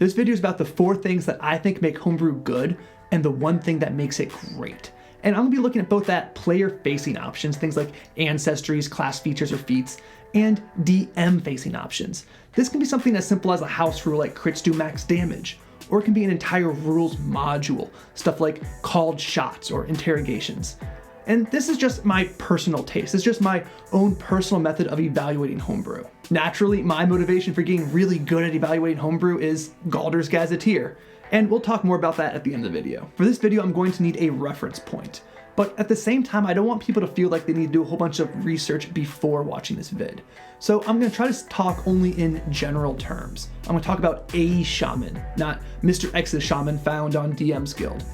This video is about the 4 things that I think make Homebrew good and the 1 thing that makes it great. And I'm gonna be looking at both that player-facing options, things like ancestries, class features, or feats, and DM-facing options. This can be something as simple as a house rule like crits do max damage, or it can be an entire rules module, stuff like called shots or interrogations. And this is just my personal taste. It's just my own personal method of evaluating Homebrew. Naturally, my motivation for getting really good at evaluating Homebrew is Galder's Gazetteer, and we'll talk more about that at the end of the video. For this video, I'm going to need a reference point, but at the same time, I don't want people to feel like they need to do a whole bunch of research before watching this vid. So I'm gonna try to talk only in general terms. I'm gonna talk about a shaman, not Mr. X's shaman found on DM's Guild.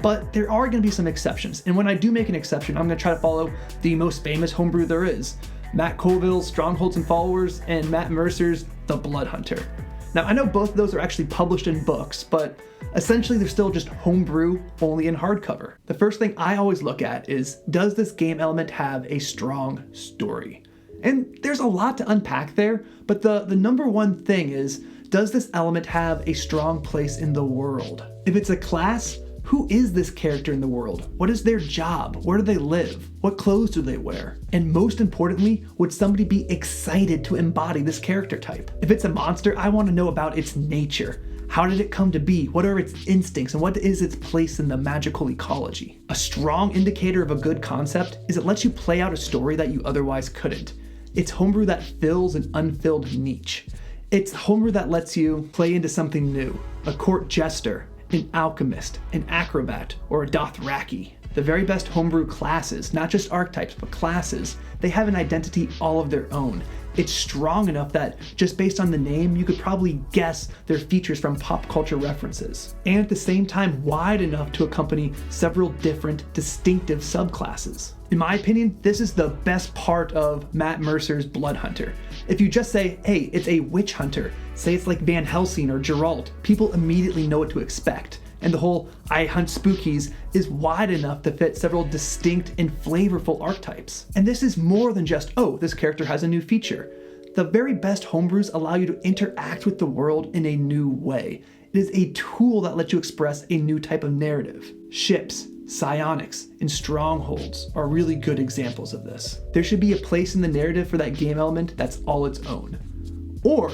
But there are gonna be some exceptions, and when I do make an exception, I'm gonna try to follow the most famous homebrew there is, Matt Colville's Strongholds and Followers and Matt Mercer's The Blood Hunter. Now I know both of those are actually published in books, but essentially they're still just homebrew only in hardcover. The first thing I always look at is, does this game element have a strong story? And there's a lot to unpack there, but the number one thing is, does this element have a strong place in the world? If it's a class, who is this character in the world? What is their job? Where do they live? What clothes do they wear? And most importantly, would somebody be excited to embody this character type? If it's a monster, I want to know about its nature. How did it come to be? What are its instincts? And what is its place in the magical ecology? A strong indicator of a good concept is it lets you play out a story that you otherwise couldn't. It's homebrew that fills an unfilled niche. It's homebrew that lets you play into something new. A court jester, an alchemist, an acrobat, or a Dothraki. The very best homebrew classes, not just archetypes, but classes, they have an identity all of their own. It's strong enough that just based on the name, you could probably guess their features from pop culture references. And at the same time, wide enough to accompany several different distinctive subclasses. In my opinion, this is the best part of Matt Mercer's Blood Hunter. If you just say, hey, it's a witch hunter, say it's like Van Helsing or Geralt, people immediately know what to expect. And the whole I hunt spookies is wide enough to fit several distinct and flavorful archetypes. And this is more than just, oh, this character has a new feature. The very best homebrews allow you to interact with the world in a new way. It is a tool that lets you express a new type of narrative. Ships, psionics, and strongholds are really good examples of this. There should be a place in the narrative for that game element that's all its own. Or,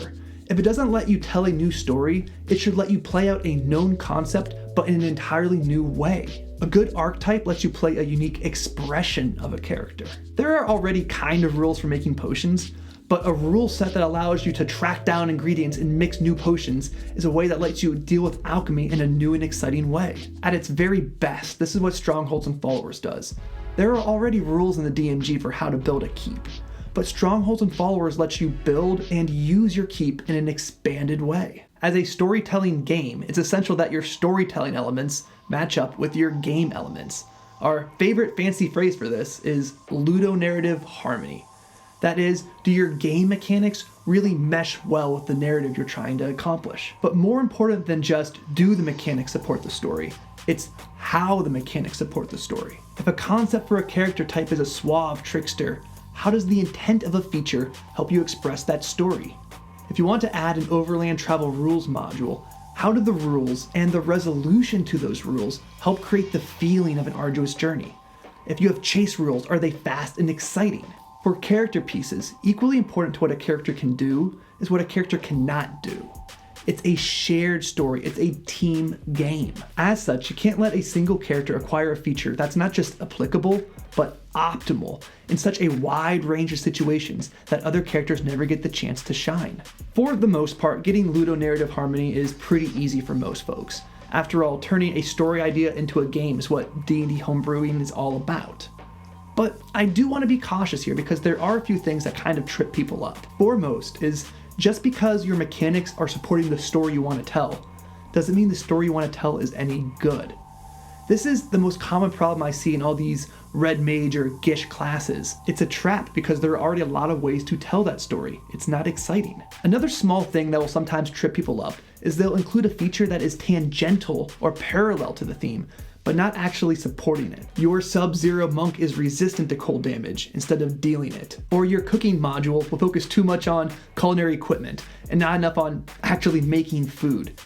if it doesn't let you tell a new story, it should let you play out a known concept, but in an entirely new way. A good archetype lets you play a unique expression of a character. There are already kind of rules for making potions, but a rule set that allows you to track down ingredients and mix new potions is a way that lets you deal with alchemy in a new and exciting way. At its very best, this is what Strongholds and Followers does. There are already rules in the DMG for how to build a keep, but Strongholds and Followers lets you build and use your keep in an expanded way. As a storytelling game, it's essential that your storytelling elements match up with your game elements. Our favorite fancy phrase for this is ludonarrative harmony. That is, do your game mechanics really mesh well with the narrative you're trying to accomplish? But more important than just do the mechanics support the story, it's how the mechanics support the story. If a concept for a character type is a suave trickster, how does the intent of a feature help you express that story? If you want to add an overland travel rules module, how do the rules and the resolution to those rules help create the feeling of an arduous journey? If you have chase rules, are they fast and exciting? For character pieces, equally important to what a character can do is what a character cannot do. It's a shared story, it's a team game. As such, you can't let a single character acquire a feature that's not just applicable, but optimal in such a wide range of situations that other characters never get the chance to shine. For the most part, getting ludonarrative harmony is pretty easy for most folks. After all, turning a story idea into a game is what D&D homebrewing is all about. But I do want to be cautious here because there are a few things that kind of trip people up. Foremost is, just because your mechanics are supporting the story you want to tell, doesn't mean the story you want to tell is any good. This is the most common problem I see in all these red mage or gish classes. It's a trap because there are already a lot of ways to tell that story. It's not exciting. Another small thing that will sometimes trip people up is they'll include a feature that is tangential or parallel to the theme, but not actually supporting it. Your Sub-Zero monk is resistant to cold damage instead of dealing it. Or your cooking module will focus too much on culinary equipment and not enough on actually making food.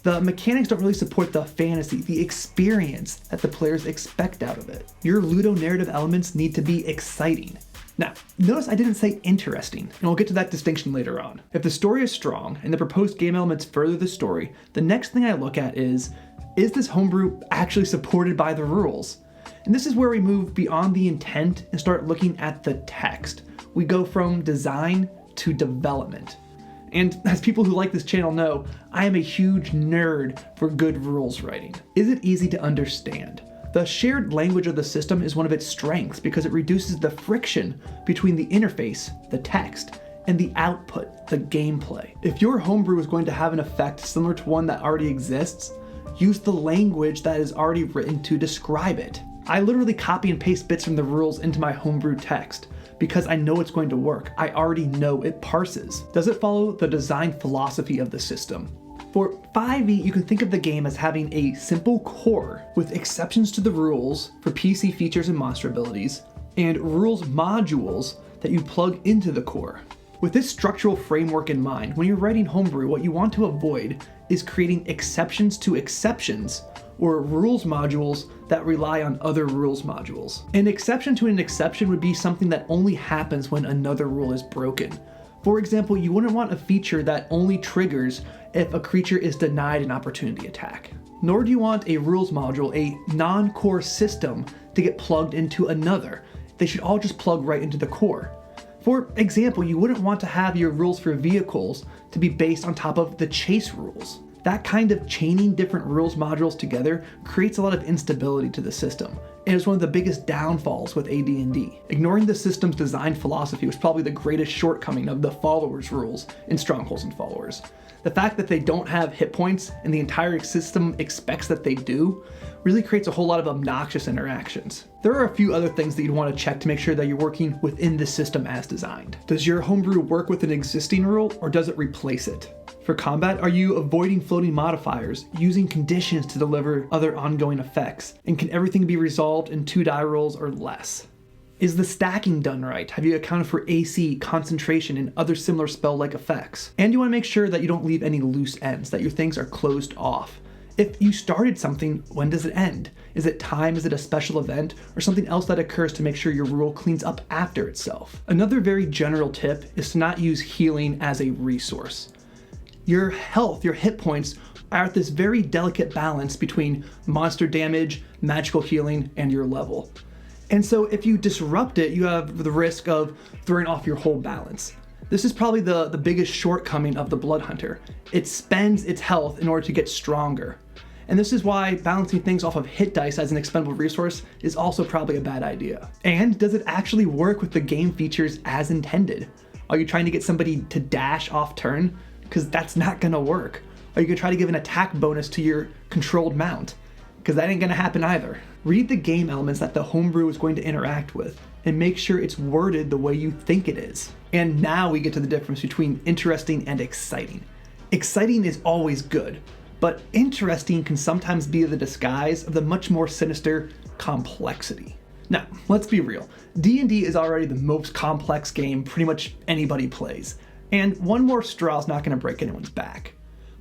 The mechanics don't really support the fantasy, the experience that the players expect out of it. Your ludonarrative elements need to be exciting. Now, notice I didn't say interesting, and we'll get to that distinction later on. If the story is strong and the proposed game elements further the story, the next thing I look at is this homebrew actually supported by the rules? And this is where we move beyond the intent and start looking at the text. We go from design to development. And as people who like this channel know, I am a huge nerd for good rules writing. Is it easy to understand? The shared language of the system is one of its strengths because it reduces the friction between the interface, the text, and the output, the gameplay. If your homebrew is going to have an effect similar to one that already exists, use the language that is already written to describe it. I literally copy and paste bits from the rules into my homebrew text because I know it's going to work. I already know it parses. Does it follow the design philosophy of the system? For 5e, you can think of the game as having a simple core with exceptions to the rules for PC features and monster abilities, and rules modules that you plug into the core. With this structural framework in mind, when you're writing homebrew, what you want to avoid is creating exceptions to exceptions or rules modules that rely on other rules modules. An exception to an exception would be something that only happens when another rule is broken. For example, you wouldn't want a feature that only triggers if a creature is denied an opportunity attack. Nor do you want a rules module, a non-core system, to get plugged into another. They should all just plug right into the core. For example, you wouldn't want to have your rules for vehicles to be based on top of the chase rules. That kind of chaining different rules modules together creates a lot of instability to the system, and is one of the biggest downfalls with AD&D. Ignoring the system's design philosophy was probably the greatest shortcoming of the followers rules in Strongholds and Followers. The fact that they don't have hit points and the entire system expects that they do really creates a whole lot of obnoxious interactions. There are a few other things that you'd want to check to make sure that you're working within the system as designed. Does your homebrew work with an existing rule or does it replace it? For combat, are you avoiding floating modifiers, using conditions to deliver other ongoing effects? And can everything be resolved in 2 die rolls or less? Is the stacking done right? Have you accounted for AC, concentration, and other similar spell-like effects? And you want to make sure that you don't leave any loose ends, that your things are closed off. If you started something, when does it end? Is it time? Is it a special event? Or something else that occurs to make sure your rule cleans up after itself? Another very general tip is to not use healing as a resource. Your health, your hit points, are at this very delicate balance between monster damage, magical healing, and your level. And so if you disrupt it, you have the risk of throwing off your whole balance. This is probably the biggest shortcoming of the Blood Hunter. It spends its health in order to get stronger. And this is why balancing things off of hit dice as an expendable resource is also probably a bad idea. And does it actually work with the game features as intended? Are you trying to get somebody to dash off turn? Because that's not gonna work. Are you gonna try to give an attack bonus to your controlled mount? Because that ain't gonna happen either. Read the game elements that the homebrew is going to interact with and make sure it's worded the way you think it is. And now we get to the difference between interesting and exciting. Exciting is always good, but interesting can sometimes be the disguise of the much more sinister complexity. Now, let's be real. D&D is already the most complex game pretty much anybody plays, and one more straw is not gonna break anyone's back.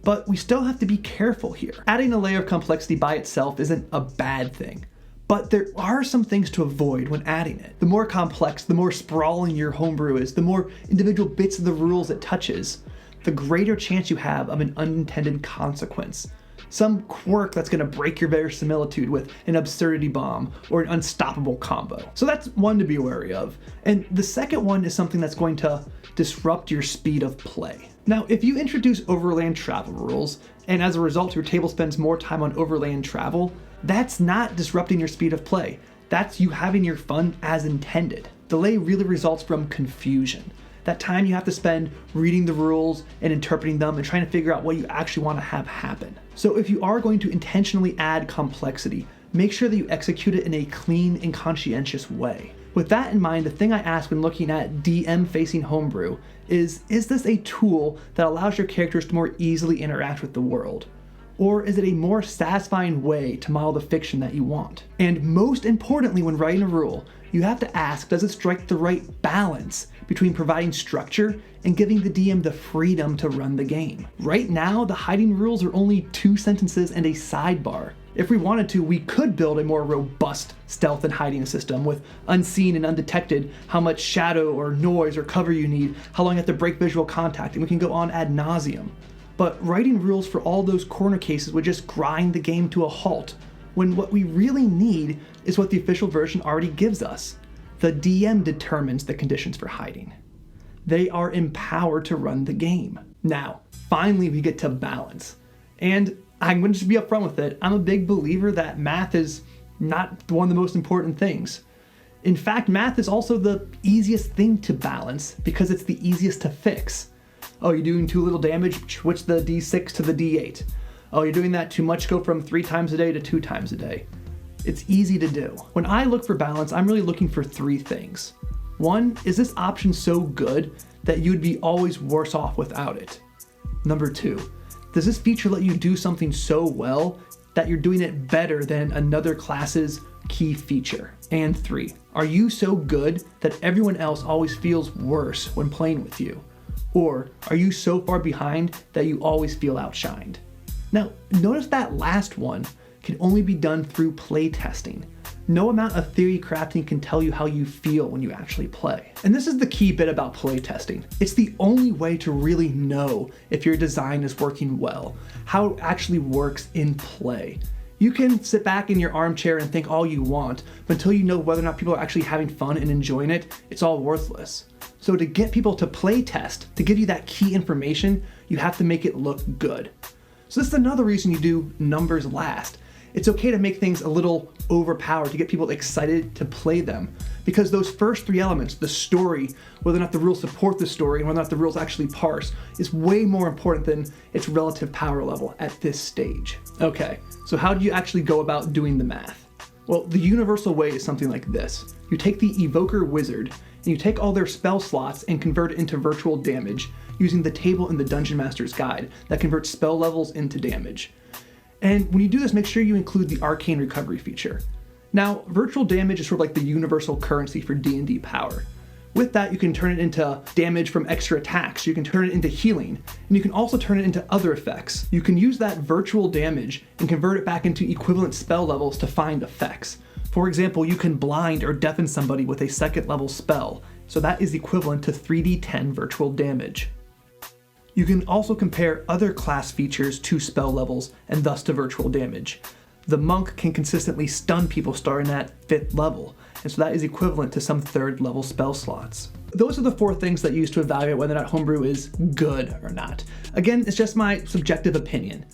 But we still have to be careful here. Adding a layer of complexity by itself isn't a bad thing, but there are some things to avoid when adding it. The more complex, the more sprawling your homebrew is, the more individual bits of the rules it touches, the greater chance you have of an unintended consequence. Some quirk that's gonna break your verisimilitude with an absurdity bomb or an unstoppable combo. So that's one to be wary of. And the second one is something that's going to disrupt your speed of play. Now, if you introduce overland travel rules, and as a result your table spends more time on overland travel, that's not disrupting your speed of play. That's you having your fun as intended. Delay really results from confusion. That time you have to spend reading the rules and interpreting them and trying to figure out what you actually want to have happen. So if you are going to intentionally add complexity, make sure that you execute it in a clean and conscientious way. With that in mind, the thing I ask when looking at DM facing homebrew is this a tool that allows your characters to more easily interact with the world? Or is it a more satisfying way to model the fiction that you want? And most importantly, when writing a rule, you have to ask, does it strike the right balance between providing structure and giving the DM the freedom to run the game? Right now, the hiding rules are only 2 sentences and a sidebar. If we wanted to, we could build a more robust stealth and hiding system with unseen and undetected, how much shadow or noise or cover you need, how long you have to break visual contact, and we can go on ad nauseum. But writing rules for all those corner cases would just grind the game to a halt, when what we really need is what the official version already gives us. The DM determines the conditions for hiding. They are empowered to run the game. Now, finally we get to balance. And I'm going to just be upfront with it. I'm a big believer that math is not one of the most important things. In fact, math is also the easiest thing to balance because it's the easiest to fix. Oh, you're doing too little damage, switch the D6 to the D8. Oh, you're doing that too much, go from 3 times a day to 2 times a day. It's easy to do. When I look for balance, I'm really looking for 3 things. 1, is this option so good that you'd be always worse off without it? Number 2, does this feature let you do something so well that you're doing it better than another class's key feature? And 3, are you so good that everyone else always feels worse when playing with you? Or are you so far behind that you always feel outshined? Now, notice that last one can only be done through play testing. No amount of theory crafting can tell you how you feel when you actually play. And this is the key bit about play testing. It's the only way to really know if your design is working well, how it actually works in play. You can sit back in your armchair and think all you want, but until you know whether or not people are actually having fun and enjoying it, it's all worthless. So to get people to play test, to give you that key information, you have to make it look good. So this is another reason you do numbers last. It's okay to make things a little overpowered to get people excited to play them, because those first 3 elements, the story, whether or not the rules support the story and whether or not the rules actually parse, is way more important than its relative power level at this stage. Okay, so how do you actually go about doing the math? Well, the universal way is something like this. You take the Evoker Wizard and you take all their spell slots and convert it into virtual damage using the table in the Dungeon Master's Guide that converts spell levels into damage. And when you do this, make sure you include the Arcane Recovery feature. Now, virtual damage is sort of like the universal currency for D&D power. With that, you can turn it into damage from extra attacks, you can turn it into healing, and you can also turn it into other effects. You can use that virtual damage and convert it back into equivalent spell levels to find effects. For example, you can blind or deafen somebody with a 2nd level spell, so that is equivalent to 3d10 virtual damage. You can also compare other class features to spell levels and thus to virtual damage. The monk can consistently stun people starting at 5th level, and so that is equivalent to some 3rd level spell slots. Those are the 4 things that you use to evaluate whether or not Homebrew is good or not. Again, it's just my subjective opinion.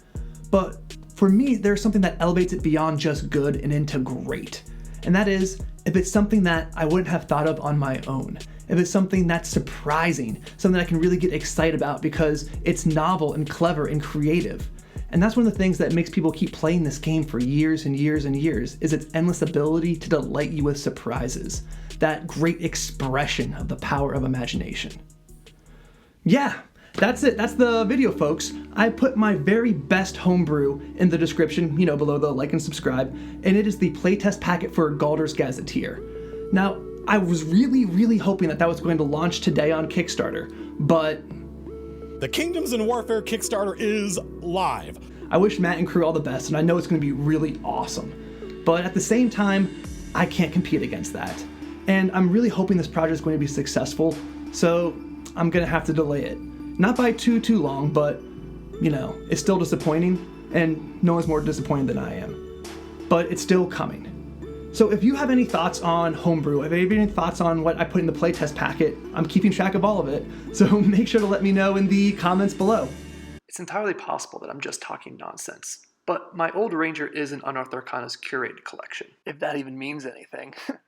But for me, there's something that elevates it beyond just good and into great. And that is, if it's something that I wouldn't have thought of on my own. If it's something that's surprising, something I can really get excited about because it's novel and clever and creative. And that's one of the things that makes people keep playing this game for years and years and years, is its endless ability to delight you with surprises. That great expression of the power of imagination. Yeah, that's it. That's the video, folks. I put my very best homebrew in the description, below the like and subscribe, and it is the playtest packet for Galder's Gazetteer. Now, I was really hoping that was going to launch today on Kickstarter, but the Kingdoms in Warfare Kickstarter is live. I wish Matt and crew all the best, and I know it's going to be really awesome. But at the same time, I can't compete against that. And I'm really hoping this project is going to be successful, so I'm going to have to delay it. Not by too long, but, it's still disappointing, and no one's more disappointed than I am. But it's still coming. So if you have any thoughts on Homebrew, if you have any thoughts on what I put in the playtest packet, I'm keeping track of all of it, so make sure to let me know in the comments below. It's entirely possible that I'm just talking nonsense, but my old Ranger is in Unearthed Arcana's curated collection, if that even means anything.